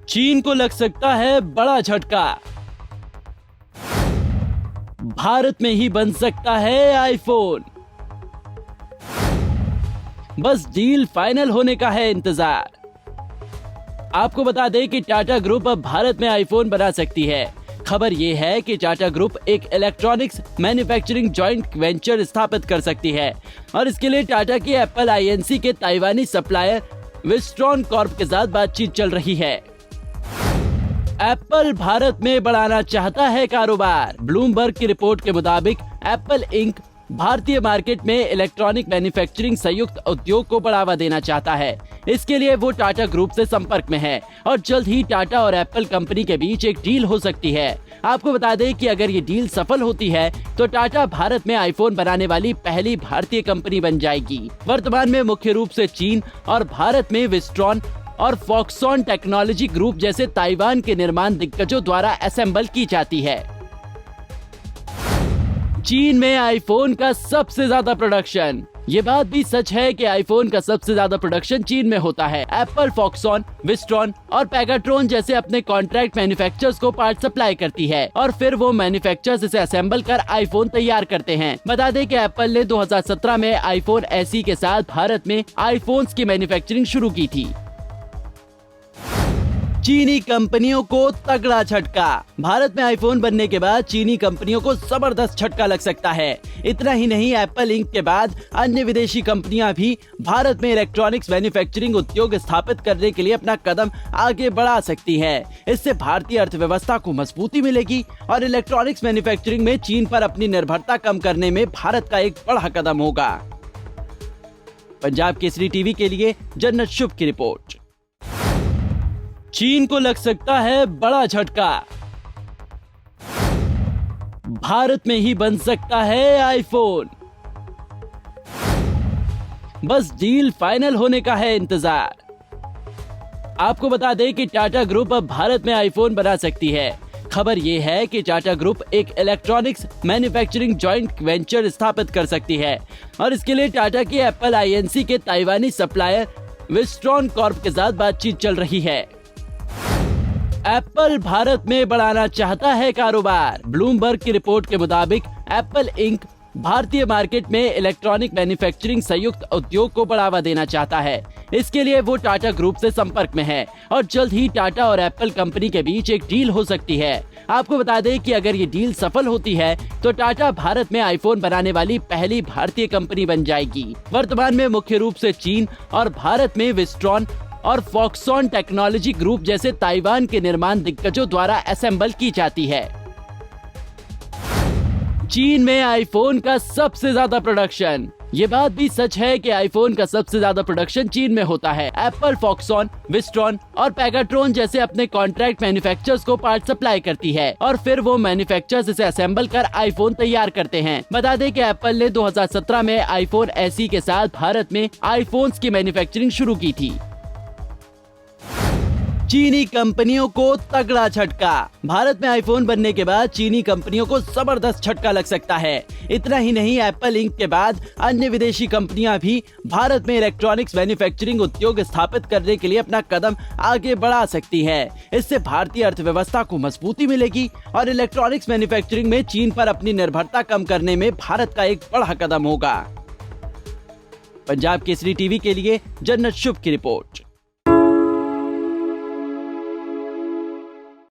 चीन को लग सकता है बड़ा झटका। भारत में ही बन सकता है आईफोन। बस डील फाइनल होने का है इंतजार। आपको बता दें कि टाटा ग्रुप अब भारत में आईफोन बना सकती है। खबर ये है कि टाटा ग्रुप एक इलेक्ट्रॉनिक्स मैन्युफैक्चरिंग जॉइंट वेंचर स्थापित कर सकती है और इसके लिए टाटा की एप्पल आईएनसी के ताइवानी सप्लायर विस्ट्रॉन कॉर्प के साथ बातचीत चल रही है। एप्पल भारत में बढ़ाना चाहता है कारोबार। ब्लूमबर्ग की रिपोर्ट के मुताबिक एप्पल इंक भारतीय मार्केट में इलेक्ट्रॉनिक मैन्युफैक्चरिंग संयुक्त उद्योग को बढ़ावा देना चाहता है। इसके लिए वो टाटा ग्रुप से संपर्क में है और जल्द ही टाटा और एप्पल कंपनी के बीच एक डील हो सकती है। आपको बता दें कि अगर ये डील सफल होती है तो टाटा भारत में आईफोन बनाने वाली पहली भारतीय कंपनी बन जाएगी। वर्तमान में मुख्य रूप से चीन और भारत में विस्ट्रॉन और फॉक्सकॉन टेक्नोलॉजी ग्रुप जैसे ताइवान के निर्माण दिग्गजों द्वारा असेंबल की जाती है। चीन में आईफोन का सबसे ज्यादा प्रोडक्शन। ये बात भी सच है कि आईफोन का सबसे ज्यादा प्रोडक्शन चीन में होता है। एप्पल फॉक्सकॉन, विस्ट्रॉन और पेगाट्रॉन जैसे अपने कॉन्ट्रैक्ट मैन्युफैक्चरर्स को पार्ट सप्लाई करती है और फिर वो मैन्युफैक्चरर्स इसे असेंबल कर आईफोन तैयार करते हैं। बता दें कि एप्पल ने 2017 में आईफोन एसई के साथ भारत में आईफोन्स की मैन्युफैक्चरिंग शुरू की थी। चीनी कंपनियों को तगड़ा झटका। भारत में आईफोन बनने के बाद चीनी कंपनियों को जबरदस्त झटका लग सकता है। इतना ही नहीं, एप्पल इंक के बाद अन्य विदेशी कंपनियां भी भारत में इलेक्ट्रॉनिक्स मैन्युफैक्चरिंग उद्योग स्थापित करने के लिए अपना कदम आगे बढ़ा सकती है। इससे भारतीय अर्थव्यवस्था को मजबूती मिलेगी और इलेक्ट्रॉनिक्स मैन्युफैक्चरिंग में चीन पर अपनी निर्भरता कम करने में भारत का एक बड़ा कदम होगा। पंजाब केसरी टीवी के लिए जन्नत शुभ की रिपोर्ट। चीन को लग सकता है बड़ा झटका। भारत में ही बन सकता है आईफोन। बस डील फाइनल होने का है इंतजार। आपको बता दें कि टाटा ग्रुप अब भारत में आईफोन बना सकती है। खबर ये है कि टाटा ग्रुप एक इलेक्ट्रॉनिक्स मैन्युफैक्चरिंग जॉइंट वेंचर स्थापित कर सकती है और इसके लिए टाटा की एप्पल आईएनसी के ताइवानी सप्लायर विस्ट्रॉन कॉर्प के साथ बातचीत चल रही है। एप्पल भारत में बढ़ाना चाहता है कारोबार। ब्लूमबर्ग की रिपोर्ट के मुताबिक एप्पल इंक भारतीय मार्केट में इलेक्ट्रॉनिक मैन्युफैक्चरिंग संयुक्त उद्योग को बढ़ावा देना चाहता है। इसके लिए वो टाटा ग्रुप से संपर्क में है और जल्द ही टाटा और एप्पल कंपनी के बीच एक डील हो सकती है। आपको बता दें कि अगर ये डील सफल होती है तो टाटा भारत में आईफोन बनाने वाली पहली भारतीय कंपनी बन जाएगी। वर्तमान में मुख्य रूप से चीन और भारत में विस्ट्रॉन और फॉक्सकॉन टेक्नोलॉजी ग्रुप जैसे ताइवान के निर्माण दिग्गजों द्वारा असेंबल की जाती है। चीन में आईफोन का सबसे ज्यादा प्रोडक्शन। ये बात भी सच है कि आईफोन का सबसे ज्यादा प्रोडक्शन चीन में होता है। एप्पल फॉक्सकॉन, विस्ट्रॉन और पेगाट्रॉन जैसे अपने कॉन्ट्रैक्ट मैन्युफैक्चरर्स को पार्ट सप्लाई करती है और फिर वो मैन्युफैक्चरर्स इसे असेंबल कर आईफोन तैयार करते हैं। बता दें कि एप्पल ने 2017 में आईफोन एसई के साथ भारत में आईफोन्स की मैन्युफैक्चरिंग शुरू की थी। चीनी कंपनियों को तगड़ा झटका। भारत में आईफोन बनने के बाद चीनी कंपनियों को जबरदस्त झटका लग सकता है। इतना ही नहीं, एप्पल इंक के बाद अन्य विदेशी कंपनियां भी भारत में इलेक्ट्रॉनिक्स मैन्युफैक्चरिंग उद्योग स्थापित करने के लिए अपना कदम आगे बढ़ा सकती है। इससे भारतीय अर्थव्यवस्था को मजबूती मिलेगी और इलेक्ट्रॉनिक्स मैन्युफैक्चरिंग में चीन पर अपनी निर्भरता कम करने में भारत का एक बड़ा कदम होगा। पंजाब केसरी टीवी के लिए जन्नत शुभ की रिपोर्ट।